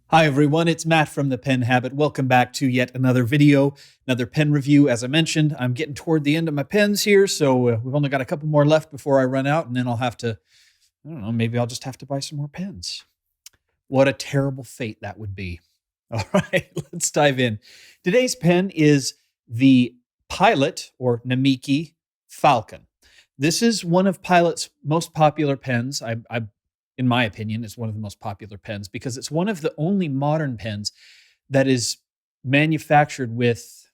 Hi everyone, it's Matt from The Pen Habit. Welcome back to yet another video, another pen review. As I mentioned, I'm getting toward the end of my pens here, so we've only got a couple more left before I run out, and then I'll have to, I don't know, maybe I'll just have to buy some more pens. What a terrible fate that would be. All right, let's dive in. Today's pen is the Pilot, or Namiki, Falcon. This is one of Pilot's most popular pens. In my opinion, it's one of the most popular pens because it's one of the only modern pens that is manufactured with,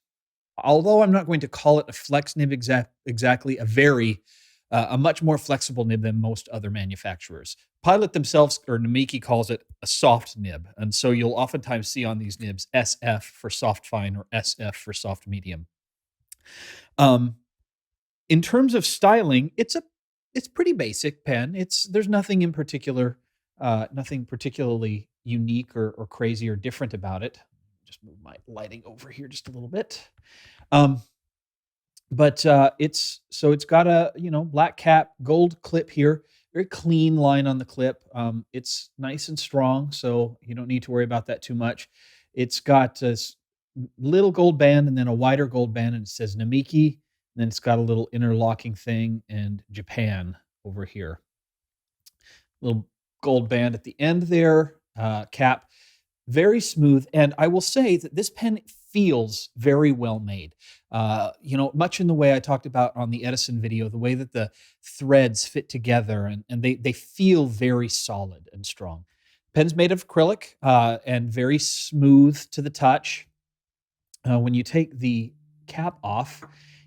although I'm not going to call it a flex nib exactly, a much more flexible nib than most other manufacturers. Pilot themselves, or Namiki, calls it a soft nib, and so you'll oftentimes see on these nibs SF for soft fine or SF for soft medium. Um, in terms of styling, it's pretty basic pen. There's nothing in particular, nothing particularly unique or crazy or different about it. Just move my lighting over here just a little bit. But it's got a black cap, gold clip here, very clean line on the clip. It's nice and strong, so you don't need to worry about that too much. It's got a little gold band and then a wider gold band, and it says Namiki. And then it's got a little interlocking thing and Japan over here. Little gold band at the end there, cap. Very smooth, and I will say that this pen feels very well made. Much in the way I talked about on the Edison video, the way that the threads fit together, and they feel very solid and strong. Pen's made of acrylic and very smooth to the touch. When you take the cap off,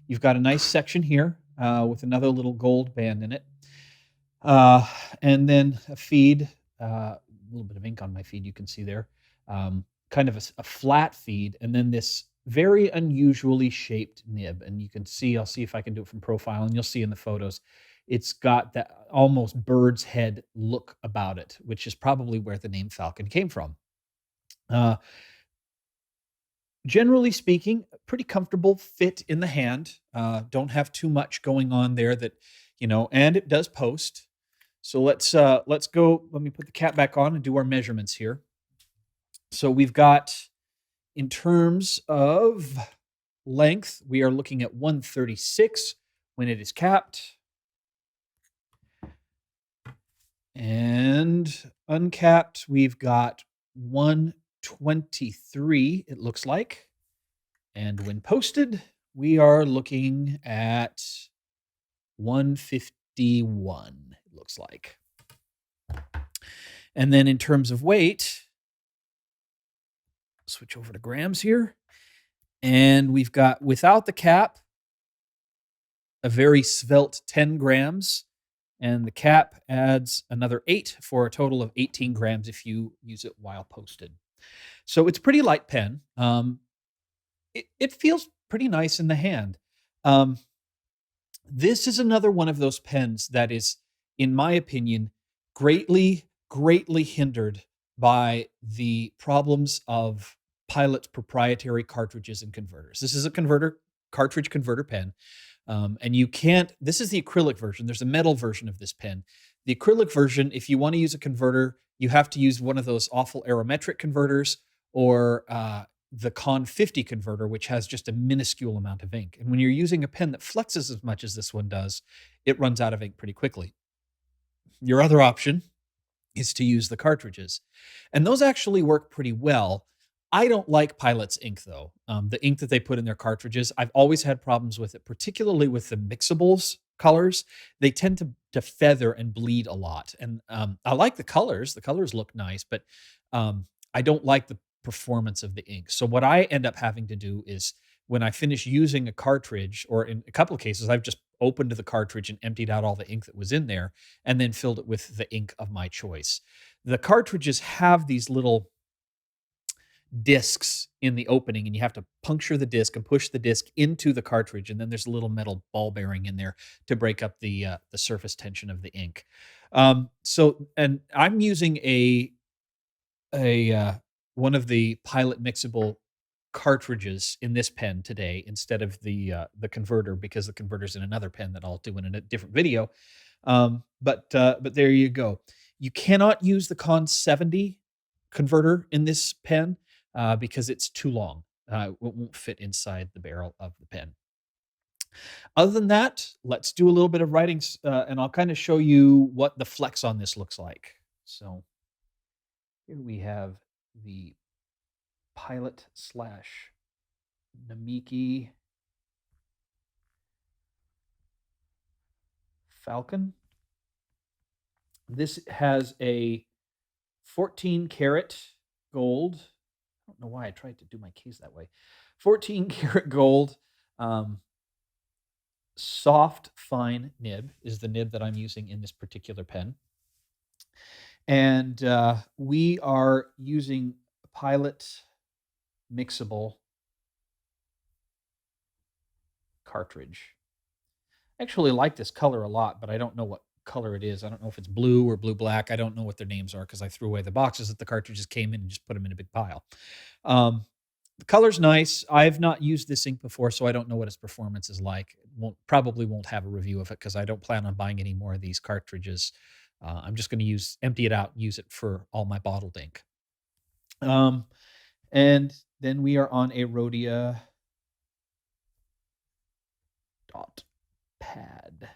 you've got a nice section here with another little gold band in it. And then a feed, a little bit of ink on my feed, you can see there. Kind of a flat feed, and then this very unusually shaped nib. And you can see, I'll see if I can do it from profile, and you'll see in the photos, it's got that almost bird's head look about it, which is probably where the name Falcon came from. Generally speaking, pretty comfortable fit in the hand. Don't have too much going on there and it does post. So let's go. Let me put the cap back on and do our measurements here. So we've got, in terms of length, we are looking at 136 when it is capped. And uncapped, we've got 123, it looks like. And when posted, we are looking at 151, it looks like. And then in terms of weight, switch over to grams here. And we've got, without the cap, a very svelte 10 grams. And the cap adds another 8 for a total of 18 grams if you use it while posted. So it's a pretty light pen. It feels pretty nice in the hand. This is another one of those pens that is, in my opinion, greatly hindered by the problems of Pilot's proprietary cartridges and converters. This is a cartridge converter pen. And you can't, this is the acrylic version. There's a metal version of this pen. The acrylic version, if you want to use a converter, you have to use one of those awful Aerometric converters or the Con 50 converter, which has just a minuscule amount of ink. And when you're using a pen that flexes as much as this one does, it runs out of ink pretty quickly. Your other option is to use the cartridges. And those actually work pretty well. I don't like Pilot's ink, though. The ink that they put in their cartridges, I've always had problems with it, particularly with the mixables colors. They tend to feather and bleed a lot. And I like the colors. The colors look nice, but I don't like the performance of the ink. So what I end up having to do is, when I finish using a cartridge, or in a couple of cases, I've just opened the cartridge and emptied out all the ink that was in there and then filled it with the ink of my choice. The cartridges have these little discs in the opening, and you have to puncture the disc and push the disc into the cartridge, and then there's a little metal ball bearing in there to break up the surface tension of the ink. And I'm using one of the Pilot mixable cartridges in this pen today instead of the converter, because the converter's in another pen that I'll do in a different video. But there you go. You cannot use the Con 70 converter in this pen because it's too long. It won't fit inside the barrel of the pen. Other than that, let's do a little bit of writing, and I'll kind of show you what the flex on this looks like. So here we have the Pilot slash Namiki Falcon. This has a 14 karat gold. I don't know why I tried to do my keys that way. 14 karat gold, soft, fine nib is the nib that I'm using in this particular pen. And we are using Pilot mixable cartridge. I actually like this color a lot, but I don't know what color it is. I don't know if it's blue or blue black. I don't know what their names are because I threw away the boxes that the cartridges came in and just put them in a big pile. The color's nice. I've not used this ink before, so I don't know what its performance is like. Probably won't have a review of it because I don't plan on buying any more of these cartridges. I'm just going to empty it out, and use it for all my bottled ink. And then we are on a Rhodia dot pad.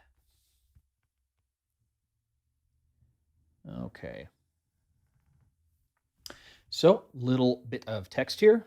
Okay. So, little bit of text here.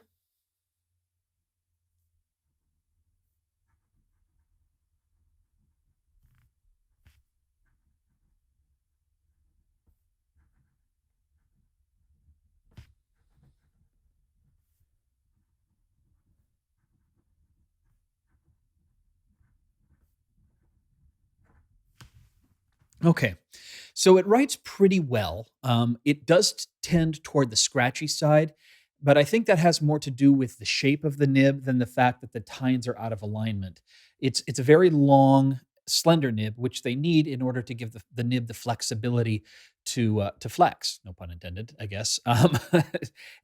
Okay. So it writes pretty well. It does tend toward the scratchy side, but I think that has more to do with the shape of the nib than the fact that the tines are out of alignment. It's a very long, slender nib, which they need in order to give the nib the flexibility to flex. No pun intended, I guess.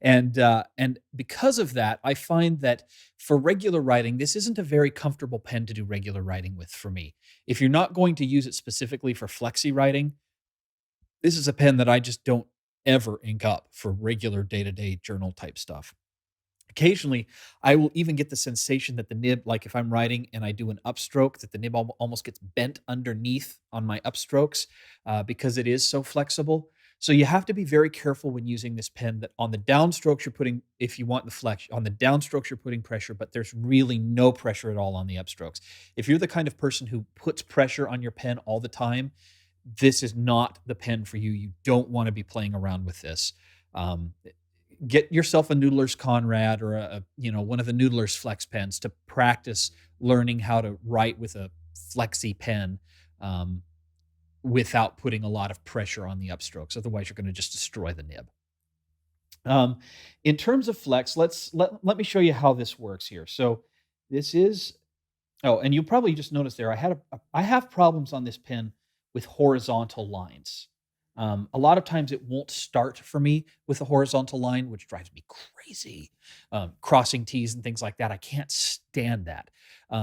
And because of that, I find that for regular writing, this isn't a very comfortable pen to do regular writing with for me. If you're not going to use it specifically for flexi writing, this is a pen that I just don't ever ink up for regular day-to-day journal type stuff. Occasionally, I will even get the sensation that the nib, like if I'm writing and I do an upstroke, that the nib almost gets bent underneath on my upstrokes because it is so flexible. So you have to be very careful when using this pen that on the downstrokes you're putting, if you want the flex, on the downstrokes you're putting pressure, but there's really no pressure at all on the upstrokes. If you're the kind of person who puts pressure on your pen all the time, this is not the pen for you. You don't want to be playing around with this. Um, get yourself a Noodler's Conrad or one of the Noodler's Flex pens to practice learning how to write with a flexi pen um, without putting a lot of pressure on the upstrokes. Otherwise, you're going to just destroy the nib. Um, in terms of flex, let me show you how this works here. So this is and you'll probably just notice there, I have problems on this pen with horizontal lines. A lot of times it won't start for me with a horizontal line, which drives me crazy. Crossing T's and things like that, I can't stand that.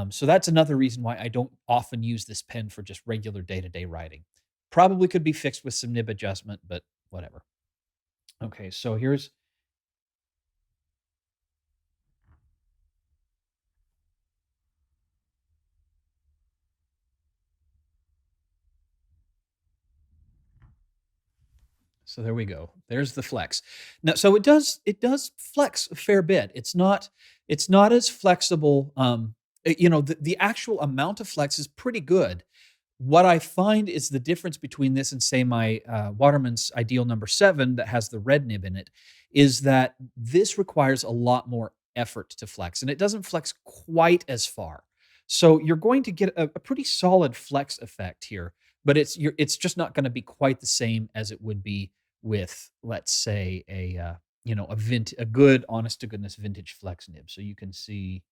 So that's another reason why I don't often use this pen for just regular day-to-day writing. Probably could be fixed with some nib adjustment, but whatever. Okay, so here's So there we go. There's the flex. Now, so it does flex a fair bit. It's not as flexible. The actual amount of flex is pretty good. What I find is the difference between this and say my Waterman's Ideal #7 that has the red nib in it is that this requires a lot more effort to flex, and it doesn't flex quite as far. So you're going to get a pretty solid flex effect here, but it's just not going to be quite the same as it would be with, let's say, a good honest to goodness vintage flex nib. So you can see,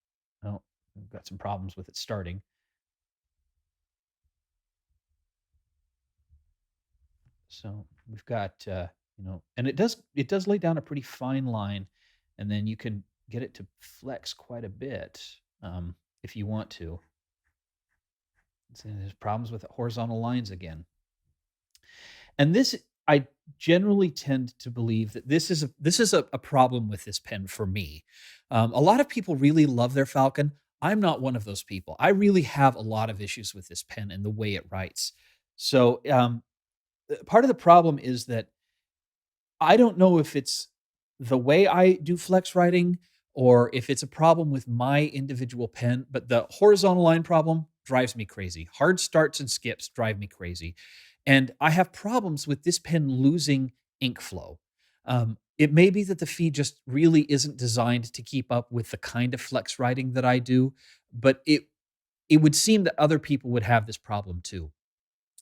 oh, we've got some problems with it starting. So we've got, and it does lay down a pretty fine line, and then you can get it to flex quite a bit if you want to. So there's problems with horizontal lines again. And this I generally tend to believe that this is a problem with this pen for me. A lot of people really love their Falcon. I'm not one of those people. I really have a lot of issues with this pen and the way it writes. So part of the problem is that I don't know if it's the way I do flex writing or if it's a problem with my individual pen, but the horizontal line problem drives me crazy. Hard starts and skips drive me crazy. And I have problems with this pen losing ink flow. It may be that the feed just really isn't designed to keep up with the kind of flex writing that I do, but it would seem that other people would have this problem too.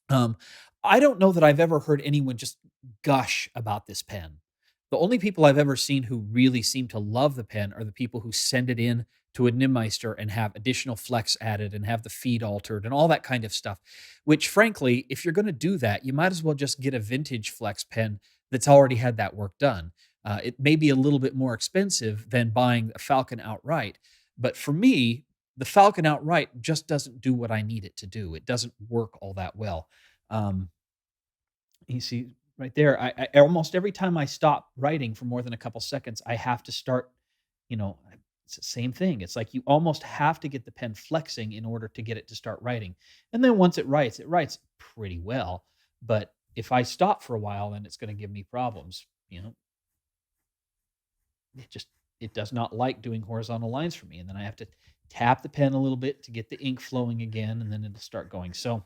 Um, I don't know that I've ever heard anyone just gush about this pen. The only people I've ever seen who really seem to love the pen are the people who send it in to a Nimmeister and have additional flex added and have the feed altered and all that kind of stuff. Which, frankly, if you're going to do that, you might as well just get a vintage flex pen that's already had that work done. It may be a little bit more expensive than buying a Falcon outright, but for me, the Falcon outright just doesn't do what I need it to do. It doesn't work all that well. Um, you see right there, I almost every time I stop writing for more than a couple seconds, I have to start, it's the same thing. It's like you almost have to get the pen flexing in order to get it to start writing. And then once it writes pretty well. But if I stop for a while, then it's going to give me problems. It just it does not like doing horizontal lines for me. And then I have to tap the pen a little bit to get the ink flowing again, and then it'll start going. So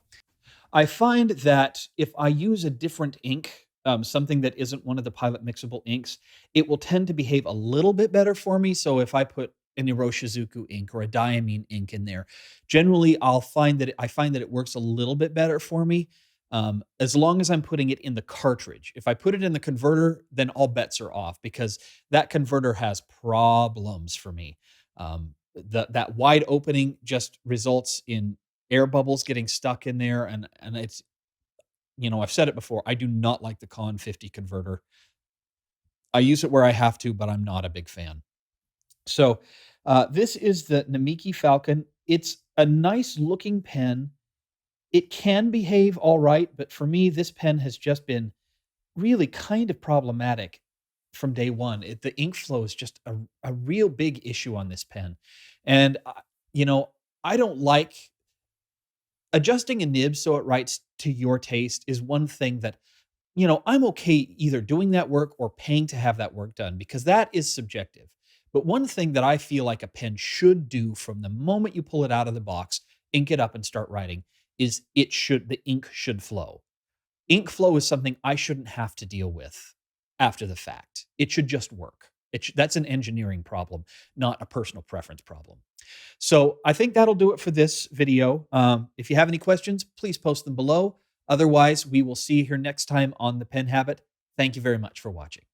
I find that if I use a different ink, something that isn't one of the Pilot mixable inks, it will tend to behave a little bit better for me. So if I put an Iroshizuku ink or a diamine ink in there, generally I find that it works a little bit better for me. As long as I'm putting it in the cartridge. If I put it in the converter, then all bets are off because that converter has problems for me. That wide opening just results in air bubbles getting stuck in there, and it's I've said it before. I do not like the Con 50 converter. I use it where I have to, but I'm not a big fan. So this is the Namiki Falcon. It's a nice looking pen. It can behave all right, but for me, this pen has just been really kind of problematic from day one. The ink flow is just a real big issue on this pen. And, you know, I don't like adjusting a nib so it writes to your taste is one thing that, I'm okay either doing that work or paying to have that work done because that is subjective. But one thing that I feel like a pen should do from the moment you pull it out of the box, ink it up and start writing is the ink should flow. Ink flow is something I shouldn't have to deal with after the fact. It should just work. That's an engineering problem, not a personal preference problem. So I think that'll do it for this video. If you have any questions, please post them below. Otherwise, we will see you here next time on The Pen Habit. Thank you very much for watching.